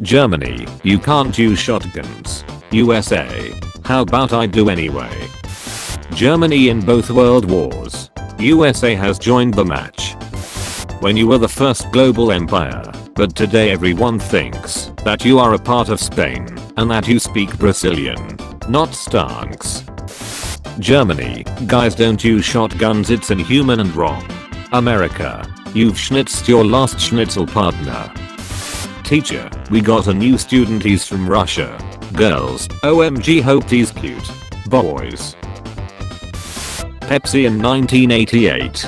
Germany, you can't use shotguns. USA, how about I do anyway? Germany in both world wars. USA has joined the match. When you were the first global empire, but today everyone thinks that you are a part of Spain and that you speak Brazilian, not stonks. Germany, guys don't use shotguns, it's inhuman and wrong. America, you've schnitzed your last schnitzel partner. Teacher, we got a new student, he's from Russia. Girls, OMG hope he's cute. Boys. Pepsi in 1988.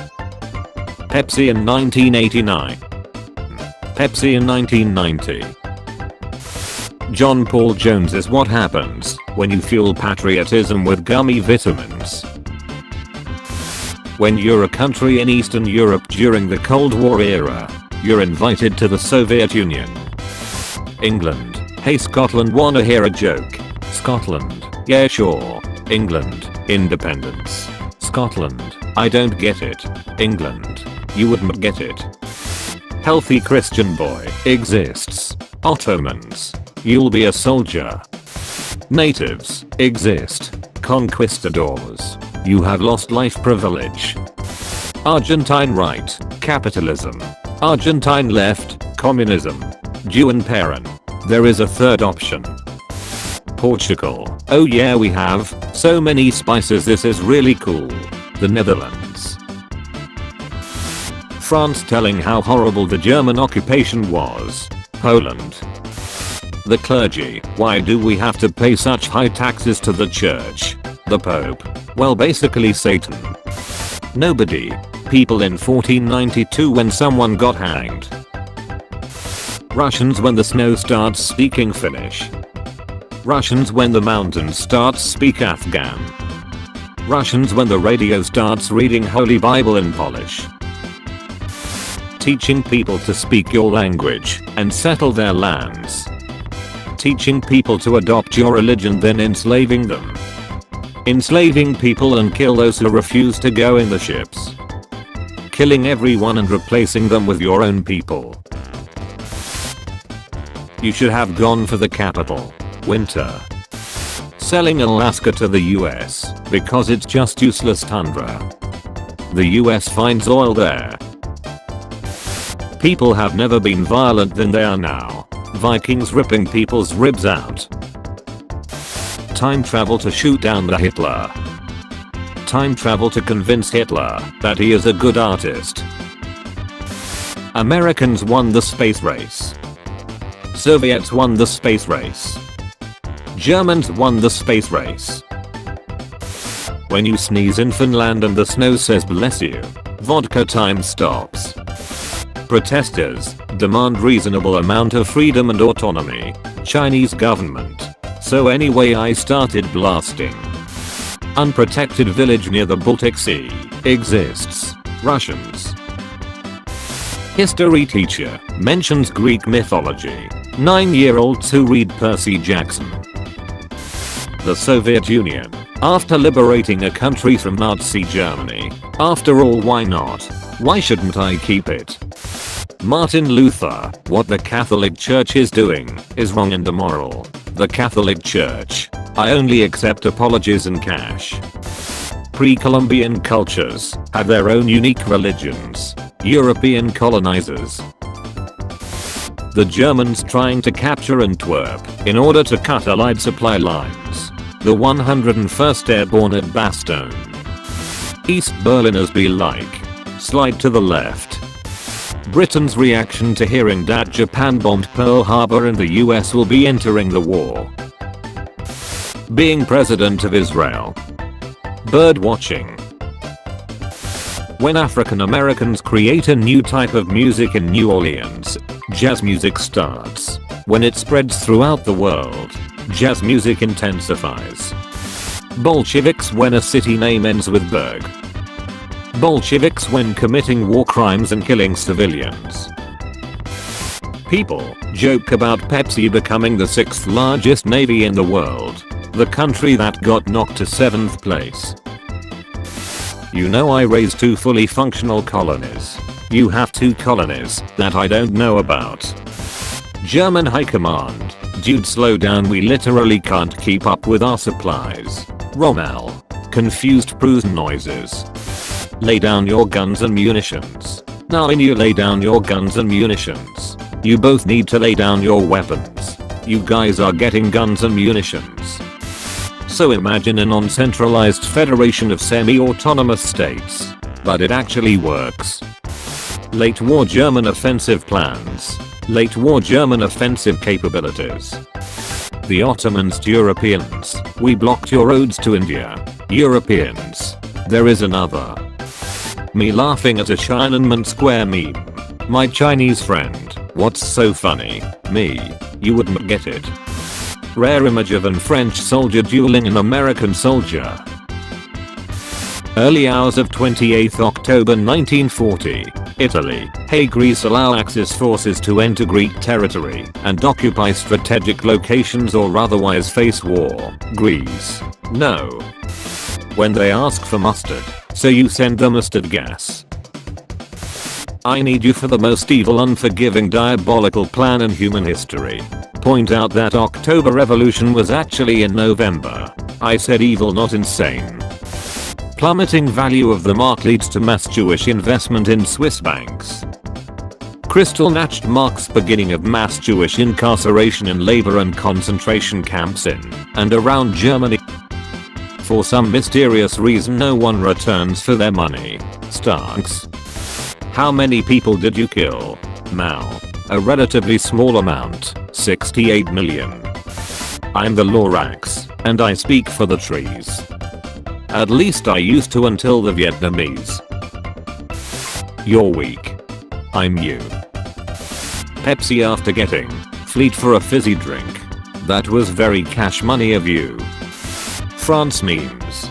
Pepsi in 1989. Pepsi in 1990. John Paul Jones is what happens when you fuel patriotism with gummy vitamins. When you're a country in Eastern Europe during the Cold War era, you're invited to the Soviet Union. England, hey Scotland, wanna hear a joke? Scotland, yeah sure. England, independence. Scotland, I don't get it. England, you wouldn't get it. Healthy Christian boy exists. Ottomans, you'll be a soldier. Natives exist. Conquistadors, you have lost life privilege. Argentine right, capitalism. Argentine left, communism. Jew and parent, there is a third option. Portugal, oh yeah we have so many spices, this is really cool. The Netherlands. France telling how horrible the German occupation was. Poland. The clergy, why do we have to pay such high taxes to the church? The Pope, well basically Satan. Nobody, people in 1492 when someone got hanged. Russians when the snow starts speaking Finnish. Russians when the mountains start speak Afghan. Russians when the radio starts reading Holy Bible in Polish. Teaching people to speak your language and settle their lands. Teaching people to adopt your religion, then enslaving them. Enslaving people and kill those who refuse to go in the ships. Killing everyone and replacing them with your own people. You should have gone for the capital. Winter. Selling Alaska to the US because it's just useless tundra. The US finds oil there. People have never been violent than they are now. Vikings ripping people's ribs out. Time travel to shoot down the Hitler. Time travel to convince Hitler that he is a good artist. Americans won the space race. Soviets won the space race. Germans won the space race. When you sneeze in Finland and the snow says bless you, vodka time stops. Protesters demand reasonable amount of freedom and autonomy. Chinese government. So anyway I started blasting. Unprotected village near the Baltic Sea exists. Russians. History teacher mentions Greek mythology. 9-year-olds who read Percy Jackson. The Soviet Union. After liberating a country from Nazi Germany. After all, why not? Why shouldn't I keep it? Martin Luther. What the Catholic Church is doing is wrong and immoral. The Catholic Church. I only accept apologies in cash. Pre-Columbian cultures had their own unique religions. European colonizers. The Germans trying to capture Antwerp in order to cut Allied supply lines. The 101st Airborne at Bastogne. East Berliners be like. Slide to the left. Britain's reaction to hearing that Japan bombed Pearl Harbor and the US will be entering the war. Being president of Israel. Bird watching. When African Americans create a new type of music in New Orleans, jazz music starts. When it spreads throughout the world, jazz music intensifies. Bolsheviks when a city name ends with Berg. Bolsheviks when committing war crimes and killing civilians. People joke about Pepsi becoming the 6th largest navy in the world, the country that got knocked to 7th place. You know I raised 2 fully functional colonies. You have 2 colonies that I don't know about. German High Command, dude slow down, we literally can't keep up with our supplies. Rommel. Confused cruise noises. Lay down your guns and munitions. Now when you lay down your guns and munitions, you both need to lay down your weapons. You guys are getting guns and munitions. So imagine a non-centralized federation of semi-autonomous states. But it actually works. Late war German offensive plans. Late war German offensive capabilities. The Ottomans to Europeans. We blocked your roads to India. Europeans. There is another. Me laughing at a Tiananmen Square meme. My Chinese friend. What's so funny? Me. You wouldn't get it. Rare image of an French soldier dueling an American soldier. Early hours of 28 October 1940. Italy. Hey, Greece, allow Axis forces to enter Greek territory and occupy strategic locations or otherwise face war. Greece. No. When they ask for mustard, so you send them mustard gas. I need you for the most evil, unforgiving, diabolical plan in human history. Point out that October Revolution was actually in November. I said evil, not insane. Plummeting value of the mark leads to mass Jewish investment in Swiss banks. Kristallnacht marks beginning of mass Jewish incarceration in labor and concentration camps in and around Germany. For some mysterious reason no one returns for their money. Starks. How many people did you kill? Mao. A relatively small amount, 68 million. I'm the Lorax, and I speak for the trees. At least I used to until the Vietnamese. You're weak. I'm you. Pepsi after getting fleet for a fizzy drink. That was very cash money of you. France memes.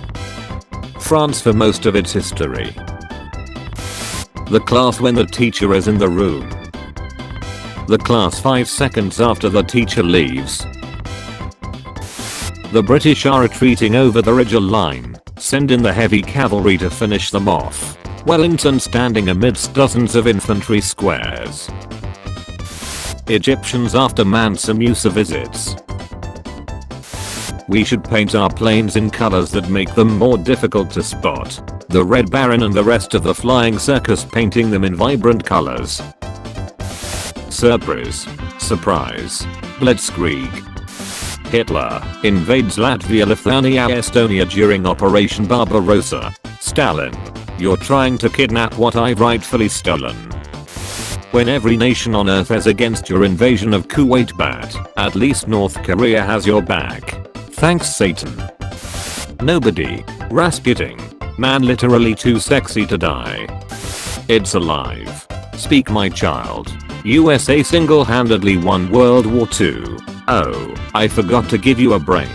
France for most of its history. The class when the teacher is in the room. The class 5 seconds after the teacher leaves. The British are retreating over the Ridge line. Send in the heavy cavalry to finish them off. Wellington standing amidst dozens of infantry squares. Egyptians after Mansa Musa visits. We should paint our planes in colors that make them more difficult to spot. The Red Baron and the rest of the flying circus painting them in vibrant colors. Surprise. Surprise. Blitzkrieg. Hitler invades Latvia, Lithuania, Estonia during Operation Barbarossa. Stalin. You're trying to kidnap what I've rightfully stolen. When every nation on earth is against your invasion of Kuwait, but at least North Korea has your back. Thanks Satan. Nobody. Rasputin. Man literally too sexy to die. It's alive. Speak my child. USA single-handedly won World War II. Oh, I forgot to give you a brain.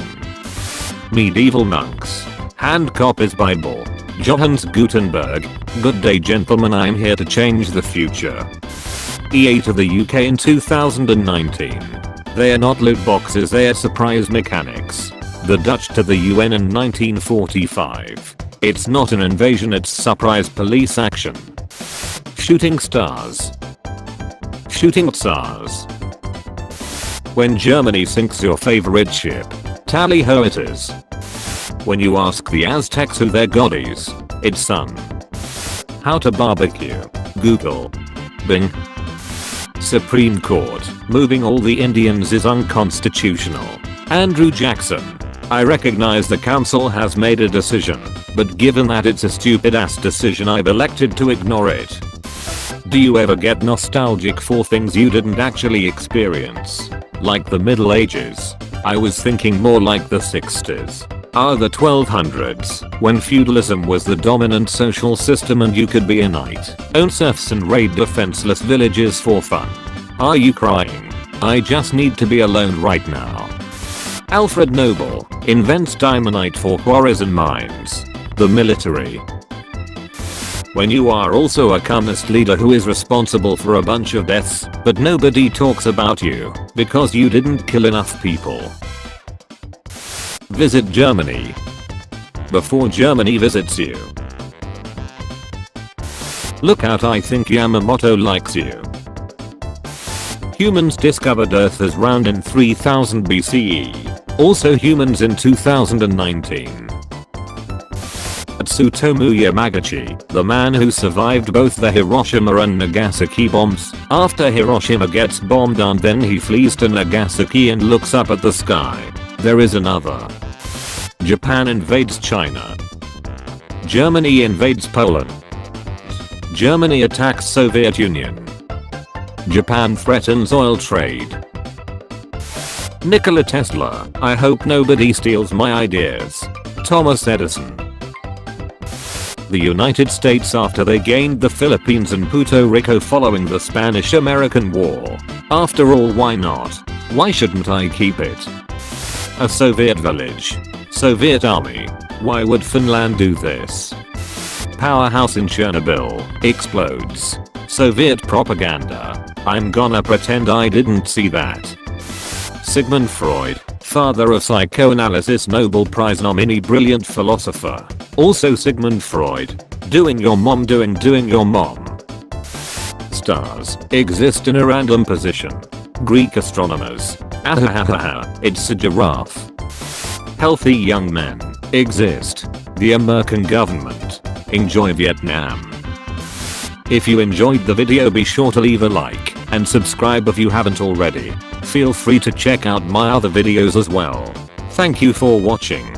Medieval monks. Hand copies Bible. Johannes Gutenberg. Good day gentlemen, I'm here to change the future. EA to the UK in 2019. They are not loot boxes, they are surprise mechanics. The Dutch to the UN in 1945. It's not an invasion, it's surprise police action. Shooting stars. Shooting stars. When Germany sinks your favorite ship. Tally ho it is. When you ask the Aztecs who their god is, it's sun. How to barbecue. Google. Bing. Supreme Court. Moving all the Indians is unconstitutional. Andrew Jackson. I recognize the council has made a decision, but given that it's a stupid ass decision I've elected to ignore it. Do you ever get nostalgic for things you didn't actually experience? Like the Middle Ages? I was thinking more like the 60s. The 1200s, when feudalism was the dominant social system and you could be a knight, own serfs and raid defenseless villages for fun. Are you crying? I just need to be alone right now. Alfred Nobel invents dynamite for quarries and mines. The military. When you are also a communist leader who is responsible for a bunch of deaths, but nobody talks about you because you didn't kill enough people. Visit Germany before Germany visits you. Look out, I think Yamamoto likes you. Humans discovered Earth as round in 3000 BCE. Also humans in 2019. Tsutomu Yamaguchi, the man who survived both the Hiroshima and Nagasaki bombs. After Hiroshima gets bombed and then he flees to Nagasaki and looks up at the sky. There is another. Japan invades China. Germany invades Poland. Germany attacks Soviet Union. Japan threatens oil trade. Nikola Tesla, I hope nobody steals my ideas. Thomas Edison. The United States after they gained the Philippines and Puerto Rico following the Spanish-American War. After all, why not? Why shouldn't I keep it? A Soviet village. Soviet army. Why would Finland do this? Powerhouse in Chernobyl explodes. Soviet propaganda. I'm gonna pretend I didn't see that. Sigmund Freud, father of psychoanalysis, Nobel Prize nominee, brilliant philosopher. Also Sigmund Freud. Doing your mom. Stars exist in a random position. Greek astronomers. Ahahaha, it's a giraffe. Healthy young men exist. The American government. Enjoy Vietnam. If you enjoyed the video, be sure to leave a like and subscribe if you haven't already. Feel free to check out my other videos as well. Thank you for watching.